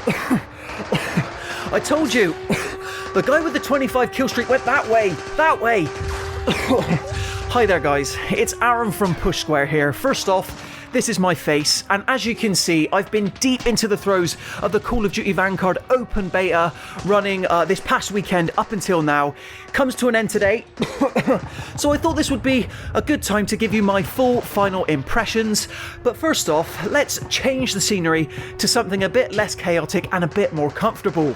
I told you! The guy with the 25 kill streak went that way! That way! Hi there guys, it's Aaron from Push Square here. First off, this is my face, and as you can see, I've been deep into the throes of the Call of Duty Vanguard open beta running this past weekend up until now. Comes to an end today, so I thought this would be a good time to give you my full final impressions. But first off, let's change the scenery to something a bit less chaotic and a bit more comfortable.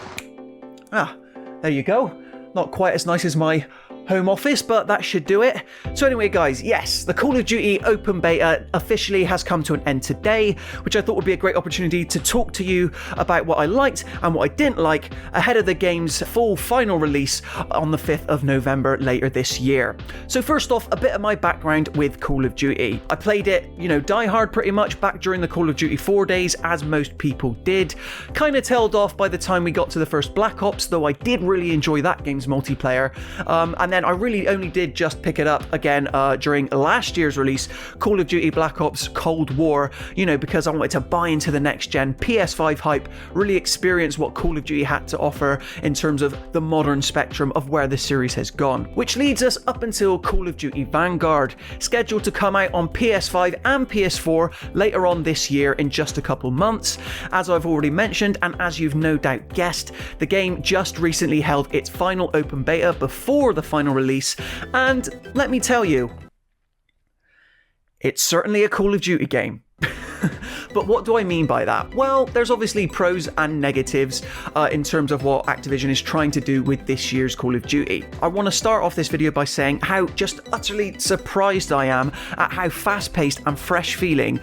Ah, there you go. Not quite as nice as my home office, but that should do it. So anyway guys, yes, the Call of Duty open beta officially has come to an end today, which I thought would be a great opportunity to talk to you about what I liked and what I didn't like ahead of the game's full final release on the 5th of November later this year. So first off, a bit of my background with Call of Duty. I played it, die hard pretty much back during the Call of Duty 4 days, as most people did. Kind of tailed off by the time we got to the first Black Ops, though I did really enjoy that game's multiplayer. And then I really only did just pick it up again during last year's release, Call of Duty Black Ops Cold War, because I wanted to buy into the next gen PS5 hype, really experience what Call of Duty had to offer in terms of the modern spectrum of where the series has gone. Which leads us up until Call of Duty Vanguard, scheduled to come out on PS5 and PS4 later on this year in just a couple months. As I've already mentioned, and as you've no doubt guessed, the game just recently held its final open beta before the final release, and let me tell you, it's certainly a Call of Duty game. But what do I mean by that? Well, there's obviously pros and negatives in terms of what Activision is trying to do with this year's Call of Duty. I want to start off this video by saying how just utterly surprised I am at how fast-paced and fresh-feeling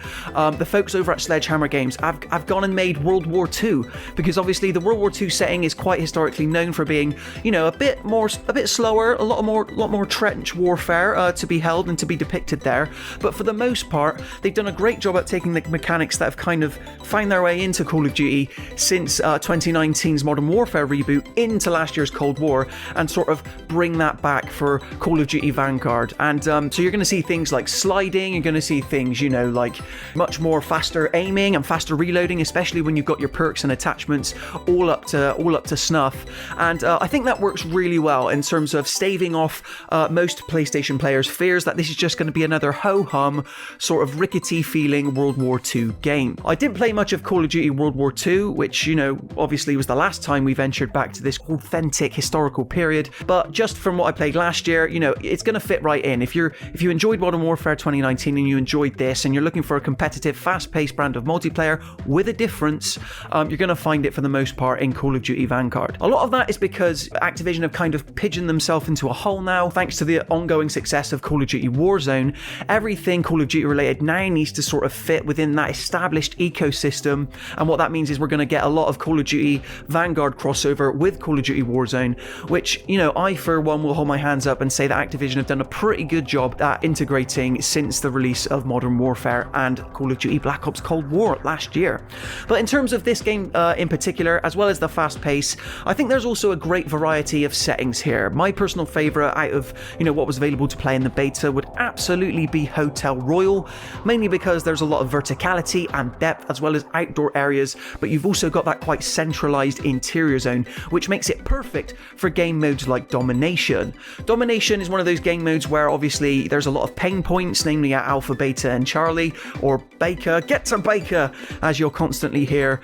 the folks over at Sledgehammer Games have gone and made World War II, because obviously the World War II setting is quite historically known for being, a bit slower, a lot more trench warfare to be held and to be depicted there. But for the most part, they've done a great job at taking the mechanics that have kind of found their way into Call of Duty since 2019's Modern Warfare reboot into last year's Cold War, and sort of bring that back for Call of Duty Vanguard. And so you're going to see things like sliding, you're going to see things, like much more faster aiming and faster reloading, especially when you've got your perks and attachments all up to snuff. And I think that works really well in terms of staving off most PlayStation players' fears that this is just going to be another ho-hum, sort of rickety feeling World War II game. I didn't play much of Call of Duty World War II, which, obviously was the last time we ventured back to this authentic historical period, but just from what I played last year, it's going to fit right in. If you enjoyed Modern Warfare 2019 and you enjoyed this, and you're looking for a competitive, fast-paced brand of multiplayer with a difference, you're going to find it for the most part in Call of Duty Vanguard. A lot of that is because Activision have kind of pigeoned themselves into a hole now, thanks to the ongoing success of Call of Duty Warzone. Everything Call of Duty related now needs to sort of fit within that established ecosystem, and what that means is we're going to get a lot of Call of Duty Vanguard crossover with Call of Duty Warzone, which, I for one will hold my hands up and say that Activision have done a pretty good job at integrating since the release of Modern Warfare and Call of Duty Black Ops Cold War last year. But in terms of this game in particular, as well as the fast pace, I think there's also a great variety of settings here. My personal favourite out of, what was available to play in the beta would absolutely be Hotel Royal, mainly because there's a lot of verticality and depth as well as outdoor areas, but you've also got that quite centralized interior zone, which makes it perfect for game modes like Domination. Domination is one of those game modes where obviously there's a lot of pain points, namely at Alpha, Beta and Charlie, or Baker, get to Baker, as you'll constantly hear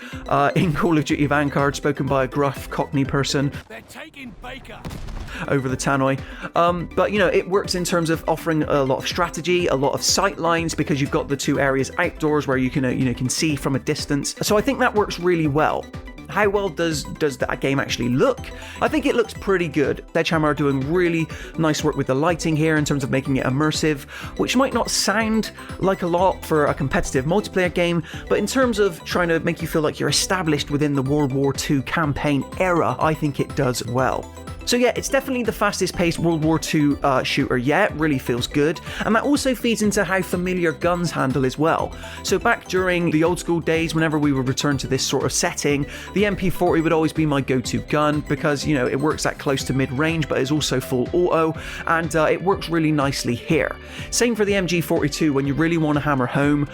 in Call of Duty Vanguard, spoken by a gruff Cockney person. They're taking Baker over the tannoy. But it works in terms of offering a lot of strategy, a lot of sight lines, because you've got the two areas outdoors where you can see from a distance. So I think that works really well. How well does that game actually look? I think it looks pretty good. Sledgehammer are doing really nice work with the lighting here in terms of making it immersive, which might not sound like a lot for a competitive multiplayer game, but in terms of trying to make you feel like you're established within the World War II campaign era, I think it does well. So yeah, it's definitely the fastest paced World War II shooter yet, really feels good, and that also feeds into how familiar guns handle as well. So back during the old school days, whenever we would return to this sort of setting, the MP40 would always be my go-to gun because, you know, it works at close to mid-range but is also full auto, and it works really nicely here. Same for the MG42 when you really want to hammer home.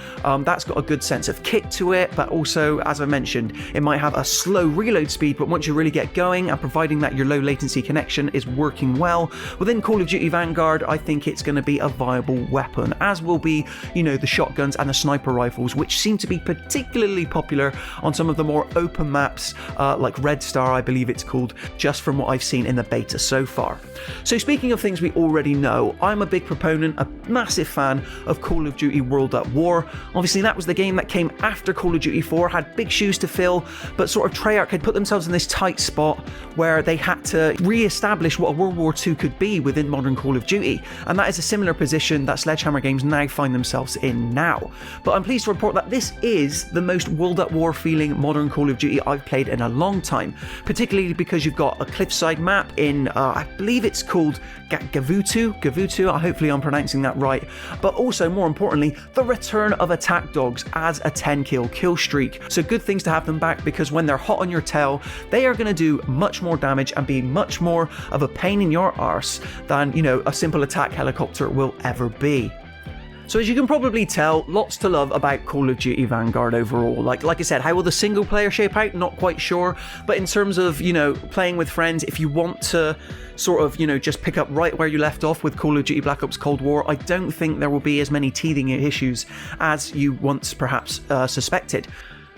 That's got a good sense of kick to it, but also, as I mentioned, it might have a slow reload speed, but once you really get going, and providing that your low latency connection is working well, within Call of Duty Vanguard, I think it's going to be a viable weapon, as will be, you know, the shotguns and the sniper rifles, which seem to be particularly popular on some of the more open maps, like Red Star, I believe it's called, just from what I've seen in the beta so far. So speaking of things we already know, I'm a big proponent, a massive fan of Call of Duty World at War. Obviously that was the game that came after Call of Duty 4, had big shoes to fill, but sort of Treyarch had put themselves in this tight spot where they had to re-establish what a World War II could be within modern Call of Duty, and that is a similar position that Sledgehammer Games now find themselves in now. But I'm pleased to report that this is the most World at War feeling modern Call of Duty I've played in a long time, particularly because you've got a cliffside map in, I believe it's called Gavutu, hopefully I'm pronouncing that right, but also more importantly, the return of attack dogs as a 10 kill streak. So good things to have them back, because when they're hot on your tail, they are going to do much more damage and be much more of a pain in your arse than, you know, a simple attack helicopter will ever be. So as you can probably tell, lots to love about Call of Duty Vanguard overall. Like I said, how will the single player shape out? Not quite sure. But in terms of, you know, playing with friends, if you want to sort of, you know, just pick up right where you left off with Call of Duty Black Ops Cold War, I don't think there will be as many teething issues as you once perhaps suspected.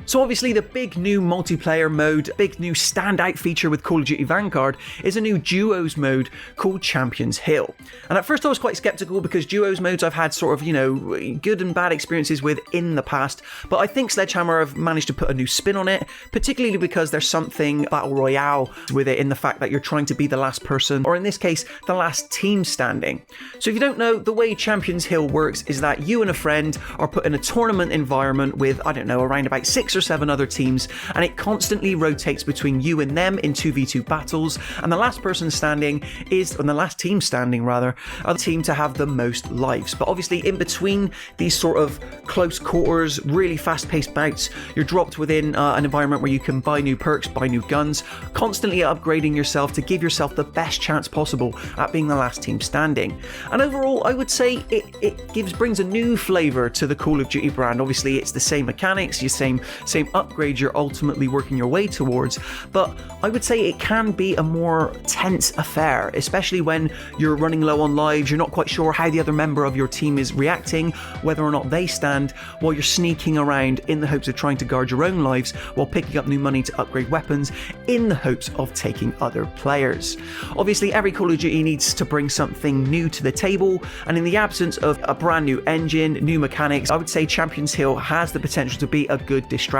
So obviously the big new multiplayer mode, big new standout feature with Call of Duty Vanguard is a new duos mode called Champions Hill. And at first I was quite skeptical because duos modes I've had sort of, you know, good and bad experiences with in the past, but I think Sledgehammer have managed to put a new spin on it, particularly because there's something Battle Royale with it in the fact that you're trying to be the last person, or in this case, the last team standing. So if you don't know, the way Champions Hill works is that you and a friend are put in a tournament environment with, I don't know, around about 6 or 7 other teams, and it constantly rotates between you and them in 2v2 battles, and the last person standing is, and the last team standing rather, are the team to have the most lives. But obviously in between these sort of close quarters, really fast-paced bouts, you're dropped within an environment where you can buy new perks, buy new guns, constantly upgrading yourself to give yourself the best chance possible at being the last team standing. And overall, I would say it brings a new flavour to the Call of Duty brand. Obviously it's the same mechanics, your same upgrades you're ultimately working your way towards, but I would say it can be a more tense affair, especially when you're running low on lives, you're not quite sure how the other member of your team is reacting, whether or not they stand, while you're sneaking around in the hopes of trying to guard your own lives while picking up new money to upgrade weapons in the hopes of taking other players. Obviously every Call of Duty needs to bring something new to the table, and in the absence of a brand new engine, new mechanics, I would say Champions Hill has the potential to be a good distraction,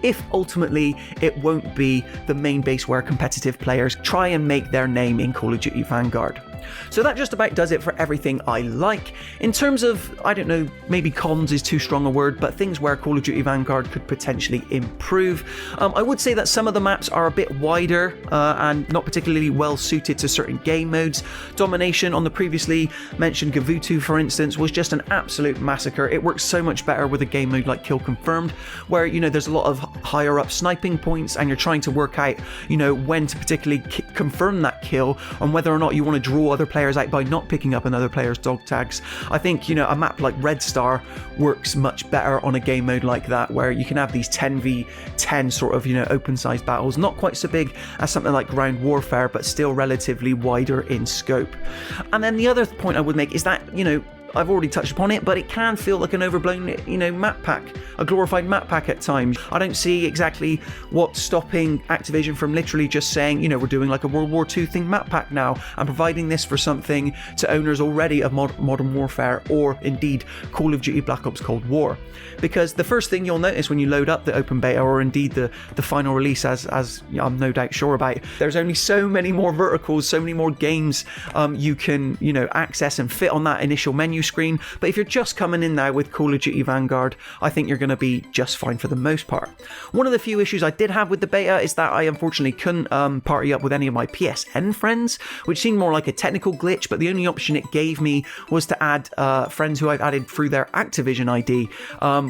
if ultimately it won't be the main base where competitive players try and make their name in Call of Duty Vanguard. So that just about does it for everything I like. In terms of, I don't know, maybe cons is too strong a word, but things where Call of Duty Vanguard could potentially improve. I would say that some of the maps are a bit wider and not particularly well suited to certain game modes. Domination on the previously mentioned Gavutu, for instance, was just an absolute massacre. It works so much better with a game mode like Kill Confirmed, where, you know, there's a lot of higher up sniping points and you're trying to work out, you know, when to particularly confirm that kill and whether or not you want to draw other players out by not picking up another player's dog tags. I think, you know, a map like Red Star works much better on a game mode like that, where you can have these 10v10 sort of, you know, open sized battles, not quite so big as something like Ground Warfare, but still relatively wider in scope. And then the other point I would make is that, you know, I've already touched upon it, but it can feel like an overblown, you know, map pack, a glorified map pack at times. I don't see exactly what's stopping Activision from literally just saying, you know, we're doing like a World War II themed map pack now and providing this for something to owners already of Modern Warfare or indeed Call of Duty Black Ops Cold War. Because the first thing you'll notice when you load up the open beta or indeed the final release, as I'm no doubt sure about, there's only so many more verticals, so many more games you can, you know, access and fit on that initial menu screen, but if you're just coming in now with Call of Duty Vanguard, I think you're going to be just fine for the most part. One of the few issues I did have with the beta is that I unfortunately couldn't party up with any of my PSN friends, which seemed more like a technical glitch, but the only option it gave me was to add friends who I've added through their Activision ID.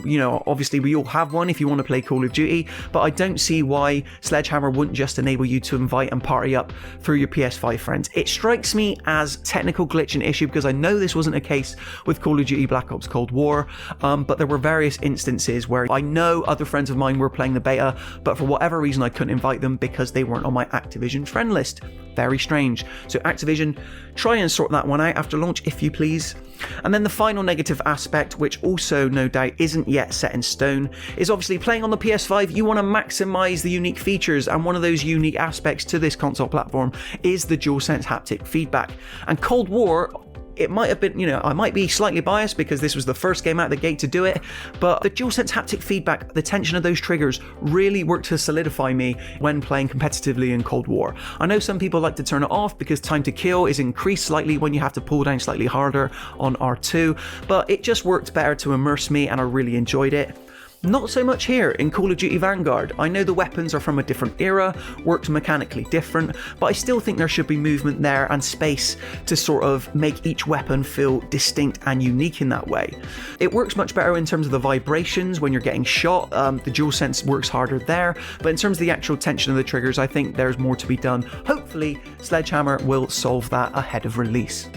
You know, obviously we all have one if you want to play Call of Duty, but I don't see why Sledgehammer wouldn't just enable you to invite and party up through your PS5 friends. It strikes me as technical glitch and issue because I know this wasn't a case with Call of Duty Black Ops Cold War, but there were various instances where I know other friends of mine were playing the beta, but for whatever reason I couldn't invite them because they weren't on my Activision friend list. Very strange. So Activision, try and sort that one out after launch if you please. And then the final negative aspect, which also no doubt isn't yet set in stone, is obviously playing on the PS5 you want to maximise the unique features, and one of those unique aspects to this console platform is the DualSense haptic feedback. And Cold War, it might have been, you know, I might be slightly biased because this was the first game out the gate to do it, but the DualSense haptic feedback, the tension of those triggers really worked to solidify me when playing competitively in Cold War. I know some people like to turn it off because time to kill is increased slightly when you have to pull down slightly harder on R2, but it just worked better to immerse me and I really enjoyed it. Not so much here in Call of Duty Vanguard. I know the weapons are from a different era, worked mechanically different, but I still think there should be movement there and space to sort of make each weapon feel distinct and unique in that way. It works much better in terms of the vibrations when you're getting shot. The DualSense works harder there, but in terms of the actual tension of the triggers, I think there's more to be done. Hopefully, Sledgehammer will solve that ahead of release.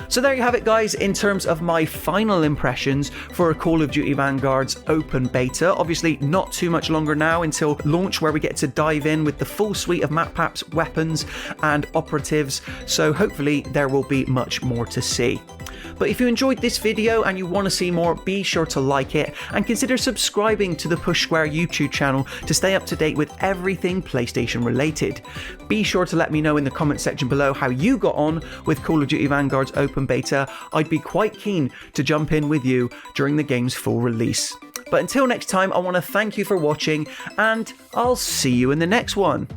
So there you have it, guys, in terms of my final impressions for Call of Duty Vanguard's open beta. Obviously, not too much longer now until launch, where we get to dive in with the full suite of map packs, weapons, and operatives. So hopefully there will be much more to see. But if you enjoyed this video and you want to see more, be sure to like it and consider subscribing to the Push Square YouTube channel to stay up to date with everything PlayStation related. Be sure to let me know in the comment section below how you got on with Call of Duty Vanguard's open beta. I'd be quite keen to jump in with you during the game's full release. But until next time, I want to thank you for watching and I'll see you in the next one.